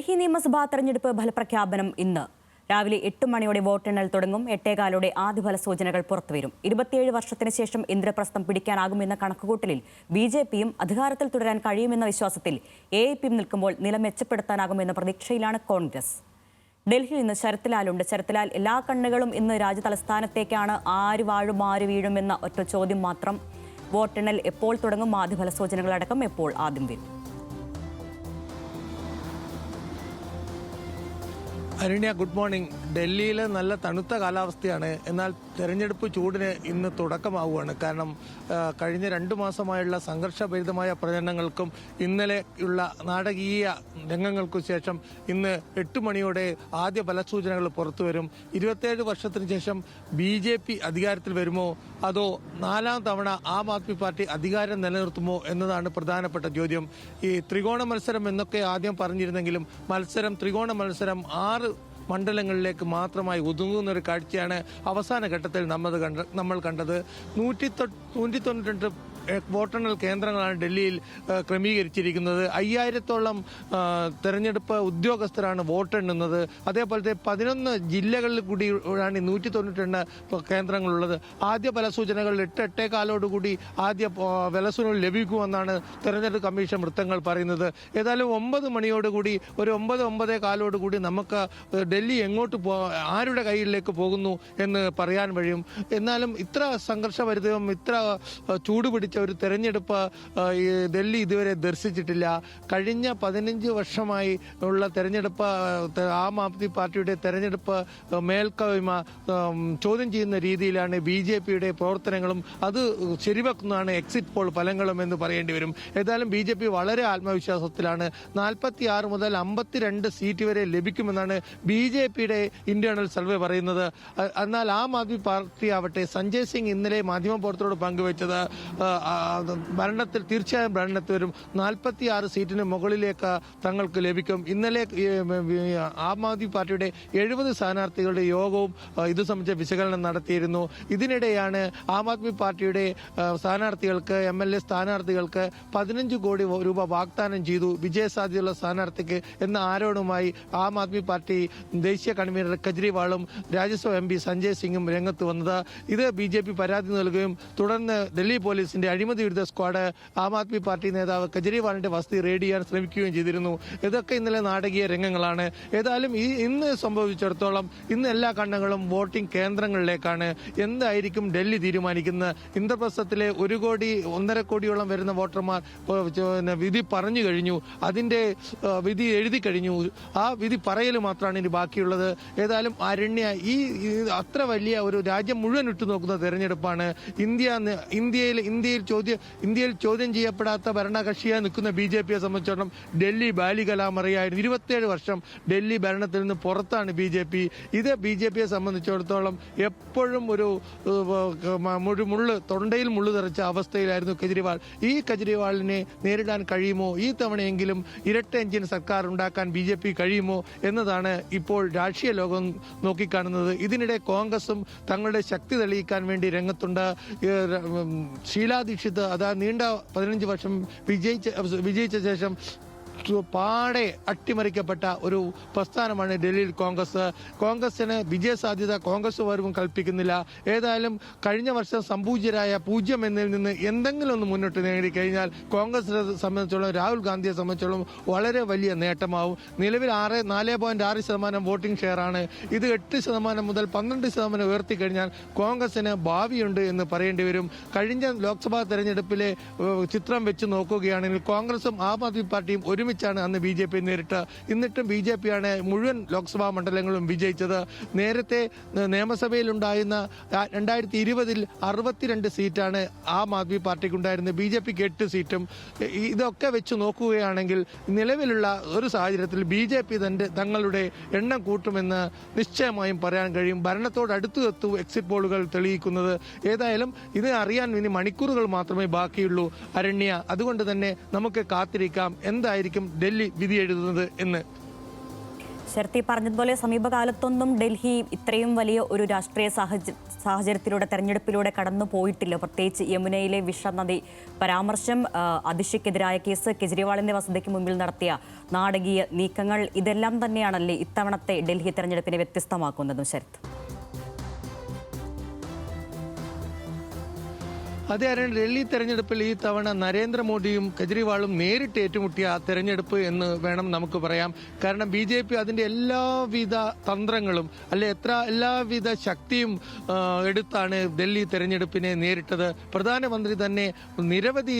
ഡൽഹി നിയമസഭാ തെരഞ്ഞെടുപ്പ് ഫലപ്രഖ്യാപനം ഇന്ന് രാവിലെ 8 മണിയോടെ വോട്ടെണ്ണൽ തുടങ്ങും. 8:15 ആദ്യ ഫലസൂചനകൾ പുറത്തുവരും. 27 വർഷത്തിന് ശേഷം ഇന്ദ്രപ്രസ്ഥം പിടിക്കാനാകുമെന്ന കണക്കുകൂട്ടലിൽ BJPയും അധികാരത്തിൽ തുടരാൻ കഴിയുമെന്ന വിശ്വാസത്തിൽ AIPയും നിൽക്കുമ്പോൾ നില മെച്ചപ്പെടുത്താനാകുമെന്ന പ്രതീക്ഷയിലാണ് കോൺഗ്രസ്. ഡൽഹിയിൽ ഇന്ന് ശരത്ലാലുണ്ട്. ശരത്ലാൽ, എല്ലാ കണ്ണുകളും ഇന്ന് രാജ്യതലസ്ഥാനത്തേക്കാണ്. ആര് വാഴും ആര് വീഴുമെന്ന ഒറ്റ ചോദ്യം മാത്രം. വോട്ടെണ്ണൽ എപ്പോൾ തുടങ്ങും? ആദ്യ ഫലസൂചനകളടക്കം എപ്പോൾ ആദ്യം വരും? Arunya, good morning. ഡൽഹിയിൽ നല്ല തണുത്ത കാലാവസ്ഥയാണ്. എന്നാൽ തെരഞ്ഞെടുപ്പ് ചൂടിന് ഇന്ന് തുടക്കമാവുകയാണ്. കാരണം കഴിഞ്ഞ 2 മാസമായുള്ള സംഘർഷഭരിതമായ പ്രചരണങ്ങൾക്കും ഇന്നലെയുള്ള നാടകീയ രംഗങ്ങൾക്കു ശേഷം ഇന്ന് 8 മണിയോടെ ആദ്യ ഫലസൂചനകൾ പുറത്തുവരും. 27 വർഷത്തിന് ശേഷം BJP അധികാരത്തിൽ വരുമോ അതോ 4ാം തവണ ആം ആദ്മി പാർട്ടി അധികാരം നിലനിർത്തുമോ എന്നതാണ് പ്രധാനപ്പെട്ട ചോദ്യം. ഈ ത്രികോണ മത്സരം എന്നൊക്കെ ആദ്യം പറഞ്ഞിരുന്നെങ്കിലും ത്രികോണ മത്സരം 6 മണ്ഡലങ്ങളിലേക്ക് മാത്രമായി ഒതുങ്ങുന്ന ഒരു കാഴ്ചയാണ് അവസാന ഘട്ടത്തിൽ നമ്മൾ കണ്ടത്. 192 വോട്ടെണ്ണൽ കേന്ദ്രങ്ങളാണ് ഡൽഹിയിൽ ക്രമീകരിച്ചിരിക്കുന്നത്. 5000-ഓളം തെരഞ്ഞെടുപ്പ് ഉദ്യോഗസ്ഥരാണ് വോട്ടെണ്ണുന്നത്. അതേപോലത്തെ 11 ജില്ലകളിൽ കൂടിയാണ് 192 കേന്ദ്രങ്ങളുള്ളത്. ആദ്യ ഫലസൂചനകൾ 8-8:15 ആദ്യ ഫലസൂചനകൾ ലഭിക്കുമെന്നാണ് തെരഞ്ഞെടുപ്പ് കമ്മീഷൻ വൃത്തങ്ങൾ പറയുന്നത്. ഏതായാലും 9 മണിയോടുകൂടി ഒരു 9-9:15 നമുക്ക് ഡൽഹി ആരുടെ കയ്യിലേക്ക് പോകുന്നു എന്ന് പറയാൻ കഴിയും. എന്നാലും ഇത്ര സംഘർഷഭരിതവും ഇത്ര ചൂടുപിടിച്ച ഒരു തെരഞ്ഞെടുപ്പ് ഡൽഹി ഇതുവരെ ദർശിച്ചിട്ടില്ല. കഴിഞ്ഞ 15 വർഷമായി ഉള്ള തെരഞ്ഞെടുപ്പ് ആം ആദ്മി പാർട്ടിയുടെ തെരഞ്ഞെടുപ്പ് മേൽക്കോയ്മ ചോദ്യം ചെയ്യുന്ന രീതിയിലാണ് BJPയുടെ പ്രവർത്തനങ്ങളും അത് ശരിവെക്കുന്നതാണ് എക്സിറ്റ് പോൾ ഫലങ്ങളും എന്ന് പറയേണ്ടി വരും. ഏതായാലും BJP വളരെ ആത്മവിശ്വാസത്തിലാണ്. 46 മുതൽ 52 സീറ്റ് വരെ ലഭിക്കുമെന്നാണ് BJPയുടെ ഇന്റേണൽ സർവേ പറയുന്നത്. എന്നാൽ ആം ആദ്മി പാർട്ടി ആവട്ടെ, സഞ്ജയ് സിംഗ് ഇന്നലെ മാധ്യമപ്രവർത്തകരോട് പങ്കുവച്ചത് തീർച്ചയായും ഭരണത്തിൽ വരും. 46 സീറ്റിന് മുകളിലേക്ക് തങ്ങൾക്ക് ലഭിക്കും. ഇന്നലെ ആം ആദ്മി പാർട്ടിയുടെ 70 സ്ഥാനാർത്ഥികളുടെ യോഗവും ഇത് സംബന്ധിച്ച വിശകലനം നടത്തിയിരുന്നു. ഇതിനിടെയാണ് ആം ആദ്മി പാർട്ടിയുടെ സ്ഥാനാർത്ഥികൾക്ക് MLA സ്ഥാനാർത്ഥികൾക്ക് 15 കോടി രൂപ വാഗ്ദാനം ചെയ്തു വിജയസാധ്യതയുള്ള സ്ഥാനാർത്ഥിക്ക് എന്ന ആരോപണവുമായി ആം ആദ്മി പാർട്ടി ദേശീയ കൺവീനർ കെജ്രിവാളും രാജ്യസഭ MP സഞ്ജയ് സിംഗും രംഗത്ത് വന്നത്. ഇത് BJP പരാതി നൽകുകയും തുടർന്ന് ഡൽഹി പോലീസിന്റെ അഴിമതി വിരുദ്ധ സ്ക്വാഡ് ആം ആദ്മി പാർട്ടി നേതാവ് കെജ്രിവാളിന്റെ വസതി റെയ്ഡ് ചെയ്യാൻ ശ്രമിക്കുകയും ചെയ്തിരുന്നു. ഇതൊക്കെ ഇന്നലെ നാടകീയ രംഗങ്ങളാണ്. ഏതായാലും ഇന്ന് സംഭവിച്ചിടത്തോളം ഇന്ന് എല്ലാ കണ്ണുകളും വോട്ടിംഗ് കേന്ദ്രങ്ങളിലേക്കാണ്. എന്തായിരിക്കും ഡൽഹി തീരുമാനിക്കുന്നത്? ഇന്ദ്രപ്രസ്ഥത്തിലെ 1 കോടി 1.5 കോടിയോളം വരുന്ന വോട്ടർമാർ വിധി പറഞ്ഞു കഴിഞ്ഞു. അതിന്റെ വിധി എഴുതി കഴിഞ്ഞു. ആ വിധി പറയൽ മാത്രമാണ് ഇനി ബാക്കിയുള്ളത്. ഏതായാലും അരണ്യ, അത്ര വലിയ ഒരു രാജ്യം മുഴുവൻ ഉറ്റുനോക്കുന്ന തെരഞ്ഞെടുപ്പാണ്. ഇന്ത്യയിൽ ചോദ്യം ചെയ്യപ്പെടാത്ത ഭരണകക്ഷിയായി നിൽക്കുന്ന BJPയെ സംബന്ധിച്ചിടത്തോളം ഡൽഹി ബാലികലാമറിയായിരുന്നു. 27 വർഷം ഡൽഹി ഭരണത്തിൽ നിന്ന് പുറത്താണ് BJP. ഇത് BJPയെ സംബന്ധിച്ചിടത്തോളം എപ്പോഴും ഒരു തൊണ്ടയിൽ മുള്ളു തെറിച്ച അവസ്ഥയിലായിരുന്നു കെജ്രിവാൾ. ഈ കെജ്രിവാളിനെ നേരിടാൻ കഴിയുമോ? ഈ തവണയെങ്കിലും ഇരട്ട എഞ്ചിൻ സർക്കാർ ഉണ്ടാക്കാൻ BJP കഴിയുമോ എന്നതാണ് ഇപ്പോൾ രാഷ്ട്രീയ ലോകം നോക്കിക്കാണുന്നത്. ഇതിനിടെ കോൺഗ്രസും തങ്ങളുടെ ശക്തി തെളിയിക്കാൻ വേണ്ടി രംഗത്തുണ്ട്. ഷീലാ ദീക്ഷിത് നീണ്ട 15 വർഷം വിജയിച്ച ശേഷം പാടെ അട്ടിമറിക്കപ്പെട്ട ഒരു പ്രസ്ഥാനമാണ് ഡൽഹിയിൽ കോൺഗ്രസിന് വിജയസാധ്യത കോൺഗ്രസ് വരും കൽപ്പിക്കുന്നില്ല. ഏതായാലും കഴിഞ്ഞ വർഷം സംപൂജ്യരായ 0 എന്നതിൽ നിന്ന് എന്തെങ്കിലും ഒന്ന് മുന്നോട്ട് നേടിക്കഴിഞ്ഞാൽ കോൺഗ്രസിനെ സംബന്ധിച്ചോളം, രാഹുൽ ഗാന്ധിയെ സംബന്ധിച്ചോളം വളരെ വലിയ നേട്ടമാവും. നിലവിൽ 4.6% വോട്ടിംഗ് ഷെയറാണ്. ഇത് 8% മുതൽ 12% ഉയർത്തിക്കഴിഞ്ഞാൽ കോൺഗ്രസിന് ഭാവിയുണ്ട് എന്ന് പറയേണ്ടി വരും. കഴിഞ്ഞ ലോക്സഭാ തെരഞ്ഞെടുപ്പിലെ ചിത്രം വെച്ച് നോക്കുകയാണെങ്കിൽ കോൺഗ്രസും ആം ആദ്മി പാർട്ടിയും ഒരുമിച്ചാണ് അന്ന് BJP നേരിട്ട്. എന്നിട്ടും BJPയാണ് മുഴുവൻ ലോക്സഭാ മണ്ഡലങ്ങളും വിജയിച്ചത്. നേരത്തെ നിയമസഭയിലുണ്ടായിരുന്ന 2020 62 സീറ്റാണ് ആം ആദ്മി പാർട്ടിക്ക് ഉണ്ടായിരുന്നത്. BJPക്ക് 8 സീറ്റും. ഇതൊക്കെ വെച്ച് നോക്കുകയാണെങ്കിൽ നിലവിലുള്ള ഒരു സാഹചര്യത്തിൽ BJP തങ്ങളുടെ എണ്ണം കൂട്ടുമെന്ന് നിശ്ചയമായും പറയാൻ കഴിയും. ഭരണത്തോടടുത്തു എക്സിറ്റ് പോളുകൾ തെളിയിക്കുന്നത്. ഏതായാലും ഇത് അറിയാൻ ഇനി മണിക്കൂറുകൾ മാത്രമേ ബാക്കിയുള്ളൂ അരണ്യ. അതുകൊണ്ട് തന്നെ നമുക്ക് കാത്തിരിക്കാം എന്തായിരിക്കും ഡൽഹി വിധി എഴുതുന്നത് എന്ന്. ശരത്തി പറഞ്ഞതുപോലെ സമീപകാലത്തൊന്നും ഡൽഹി ഇത്രയും വലിയ ഒരു രാഷ്ട്രീയ സാഹചര്യത്തിലൂടെ തെരഞ്ഞെടുപ്പിലൂടെ കടന്നു പോയിട്ടില്ല. പ്രത്യേകിച്ച് യമുനയിലെ വിഷനദി പരാമർശം, അതിഷയ്ക്കെതിരായ കേസ്, കെജ്രിവാളിന്റെ വസതിക്ക് മുമ്പിൽ നടത്തിയ നാടകീയ നീക്കങ്ങൾ, ഇതെല്ലാം തന്നെയാണല്ലേ ഇത്തവണത്തെ ഡൽഹി തെരഞ്ഞെടുപ്പിനെ വ്യത്യസ്തമാക്കുന്നതും ശരത്ത്? അതേ ഡൽഹി തെരഞ്ഞെടുപ്പിൽ ഈ തവണ നരേന്ദ്രമോദിയും കെജ്രിവാളും നേരിട്ട് ഏറ്റുമുട്ടിയ തെരഞ്ഞെടുപ്പ് എന്ന് വേണം നമുക്ക് പറയാം. കാരണം BJP അതിന്റെ എല്ലാവിധ തന്ത്രങ്ങളും എല്ലാവിധ ശക്തിയും എടുത്താണ് ഡൽഹി തെരഞ്ഞെടുപ്പിനെ നേരിട്ടത്. പ്രധാനമന്ത്രി തന്നെ നിരവധി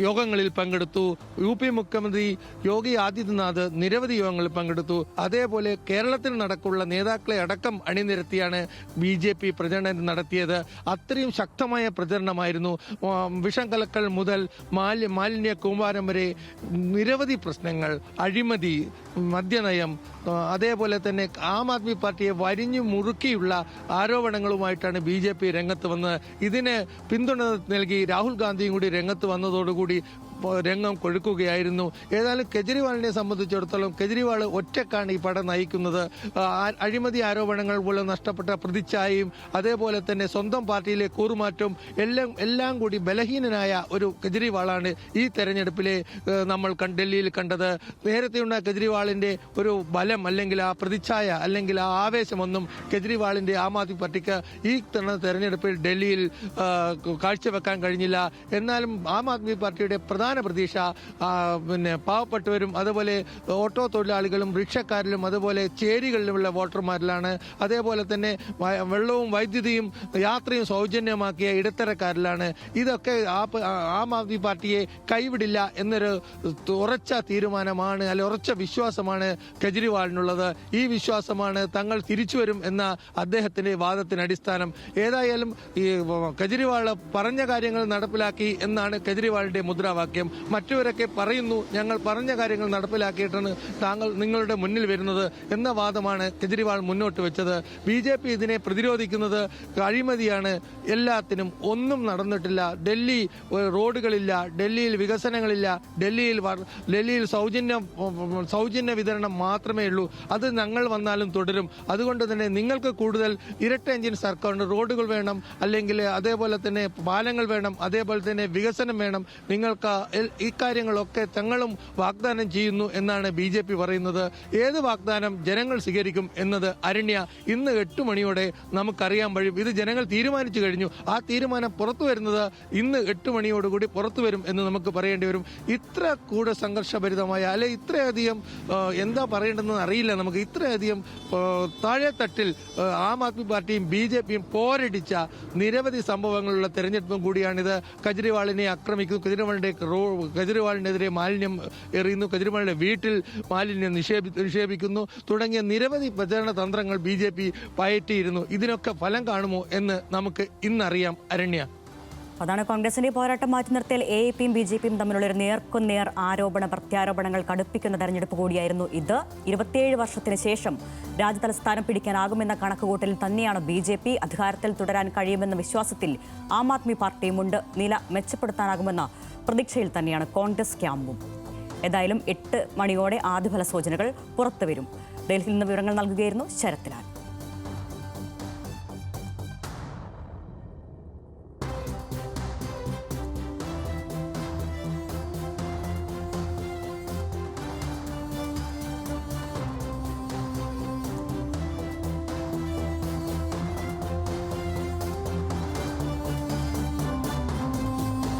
യോഗങ്ങളിൽ പങ്കെടുത്തു. UP മുഖ്യമന്ത്രി യോഗി ആദിത്യനാഥ് നിരവധി യോഗങ്ങളിൽ പങ്കെടുത്തു. അതേപോലെ കേരളത്തിൽ നടക്കുള്ള നേതാക്കളെ അടക്കം അണിനിരത്തിയാണ് BJP പ്രചരണം നടത്തിയത്. അത്രയും ശക്തമായ പ്രചരണമായിരുന്നു. വിഷം കലക്കൽ മുതൽ മാലിന്യ കൂമ്പാരം വരെ നിരവധി പ്രശ്നങ്ങൾ, അഴിമതി, മദ്യനയം, അതേപോലെ തന്നെ ആം ആദ്മി പാർട്ടിയെ വരിഞ്ഞു മുറുക്കിയുള്ള ആരോപണങ്ങളുമായിട്ടാണ് BJP രംഗത്ത് വന്നത്. ഇതിന് പിന്തുണ നൽകി രാഹുൽ ഗാന്ധിയും കൂടി രംഗത്ത് വന്നതോടുകൂടി രംഗം കൊഴുക്കുകയായിരുന്നു. ഏതായാലും കെജ്രിവാളിനെ സംബന്ധിച്ചിടത്തോളം കെജ്രിവാൾ ഒറ്റക്കാണ് ഈ പടം നയിക്കുന്നത്. അഴിമതി ആരോപണങ്ങൾ മൂലം നഷ്ടപ്പെട്ട പ്രതിച്ഛായയും അതേപോലെ തന്നെ സ്വന്തം പാർട്ടിയിലെ കൂറുമാറ്റവും എല്ലാം കൂടി ബലഹീനനായ ഒരു കെജ്രിവാളാണ് ഈ തെരഞ്ഞെടുപ്പിലെ നമ്മൾ ഡൽഹിയിൽ കണ്ടത്. നേരത്തെയുള്ള കെജ്രിവാളിന്റെ ഒരു ബലം അല്ലെങ്കിൽ ആ പ്രതിച്ഛായ അല്ലെങ്കിൽ ആ ആവേശമൊന്നും കെജ്രിവാളിന്റെ ആം ആദ്മി പാർട്ടിക്ക് ഈ തെരഞ്ഞെടുപ്പിൽ ഡൽഹിയിൽ കാഴ്ചവെക്കാൻ കഴിഞ്ഞില്ല. എന്നാലും ആം ആദ്മി പാർട്ടിയുടെ പ്രധാന പ്രതീക്ഷ പാവപ്പെട്ടവരും അതുപോലെ ഓട്ടോ തൊഴിലാളികളും റിക്ഷക്കാരിലും അതുപോലെ ചേരികളിലുമുള്ള വോട്ടർമാരിലാണ്. അതേപോലെ തന്നെ വെള്ളവും വൈദ്യുതിയും യാത്രയും സൗജന്യമാക്കിയ ഇടത്തരക്കാരിലാണ്. ഇതൊക്കെ ആം ആദ്മി പാർട്ടിയെ കൈവിടില്ല എന്നൊരു ഉറച്ച തീരുമാനമാണ്, അല്ലെ ഉറച്ച വിശ്വാസമാണ് കെജ്രിവാളിനുള്ളത്. ഈ വിശ്വാസമാണ് തങ്ങൾ തിരിച്ചു വരും എന്ന അദ്ദേഹത്തിന്റെ വാദത്തിന് അടിസ്ഥാനം. ഏതായാലും ഈ കെജ്രിവാൾ പറഞ്ഞ കാര്യങ്ങൾ നടപ്പിലാക്കി എന്നാണ് കെജ്രിവാളിന്റെ മുദ്രാവാക്യം. മറ്റവരൊക്കെ പറയുന്നു ഞങ്ങൾ പറഞ്ഞ കാര്യങ്ങൾ നടപ്പിലാക്കിയിട്ടാണ് നിങ്ങളുടെ മുന്നിൽ വരുന്നത് എന്ന വാദമാണ് കെജ്രിവാൾ മുന്നോട്ട് വെച്ചത്. BJP ഇതിനെ പ്രതിരോധിക്കുന്നത് അഴിമതിയാണ്, എല്ലാത്തിനും ഒന്നും നടന്നിട്ടില്ല, ഡൽഹി റോഡുകളില്ല, ഡൽഹിയിൽ വികസനങ്ങളില്ല, ഡൽഹിയിൽ സൗജന്യ വിതരണം മാത്രമേ ഉള്ളൂ, അത് ഞങ്ങൾ വന്നാലും തുടരും. അതുകൊണ്ട് തന്നെ നിങ്ങൾക്ക് കൂടുതൽ ഇരട്ട എഞ്ചിൻ സർക്കാരിന് റോഡുകൾ വേണം, അല്ലെങ്കിൽ അതേപോലെ തന്നെ പാലങ്ങൾ വേണം, അതേപോലെ തന്നെ വികസനം വേണം, നിങ്ങൾക്ക് ഇക്കാര്യങ്ങളൊക്കെ തങ്ങളും വാഗ്ദാനം ചെയ്യുന്നു എന്നാണ് BJP പറയുന്നത്. ഏത് വാഗ്ദാനം ജനങ്ങൾ സ്വീകരിക്കും എന്നത് അരണ്യ ഇന്ന് 8 മണിയോടെ നമുക്കറിയാൻ കഴിയും. ഇത് ജനങ്ങൾ തീരുമാനിച്ചു കഴിഞ്ഞു. ആ തീരുമാനം പുറത്തു വരുന്നത് ഇന്ന് 8 മണിയോടുകൂടി പുറത്തു വരും എന്ന് നമുക്ക് പറയേണ്ടി വരും. ഇത്ര കൂടെ സംഘർഷഭരിതമായ അല്ലെ ഇത്രയധികം എന്താ പറയേണ്ടതെന്ന് അറിയില്ല നമുക്ക്. ഇത്രയധികം താഴെത്തട്ടിൽ ആം ആദ്മി പാർട്ടിയും BJPയും പോരടിച്ച നിരവധി സംഭവങ്ങളുള്ള തെരഞ്ഞെടുപ്പും കൂടിയാണിത്. കെജ്രിവാളിനെ ആക്രമിക്കുന്നു, കെജ്രിവാളിനെതിരെ മാലിന്യം എറിയുന്നു, കെജ്രിവാളിന്റെ വീട്ടിൽ മാലിന്യം നിക്ഷേപിക്കുന്നു തുടങ്ങിയ നിരവധി പ്രചരണ തന്ത്രങ്ങൾ BJP പയറ്റിയിരുന്നു. ഇതിനൊക്കെ ഫലം കാണുമോ എന്ന് നമുക്ക് ഇന്നറിയാം. അരണ്യ, അതാണ് കോൺഗ്രസിന്റെ പോരാട്ടം മാറ്റി നിർത്തിയാൽ AAPയും BJPയും തമ്മിലുള്ള ഒരു നേർക്കുനേർ പ്രത്യാരോപണങ്ങൾ കടുപ്പിക്കുന്ന തെരഞ്ഞെടുപ്പ് കൂടിയായിരുന്നു ഇത്. 27 വർഷത്തിന് ശേഷം രാജ്യതലസ്ഥാനം പിടിക്കാനാകുമെന്ന കണക്കുകൂട്ടലിൽ തന്നെയാണ് BJP. അധികാരത്തിൽ തുടരാൻ കഴിയുമെന്ന വിശ്വാസത്തിൽ ആം ആദ്മി പാർട്ടിയുമുണ്ട്. നില മെച്ചപ്പെടുത്താനാകുമെന്ന പ്രതീക്ഷയിൽ തന്നെയാണ് കോൺഗ്രസ് ക്യാമ്പും. ഏതായാലും 8 മണിയോടെ ആദ്യഫല സൂചനകൾ പുറത്തുവരും. ഡൽഹിയിൽ നിന്ന് വിവരങ്ങൾ നൽകുകയായിരുന്നു ശരത്ലാൽ.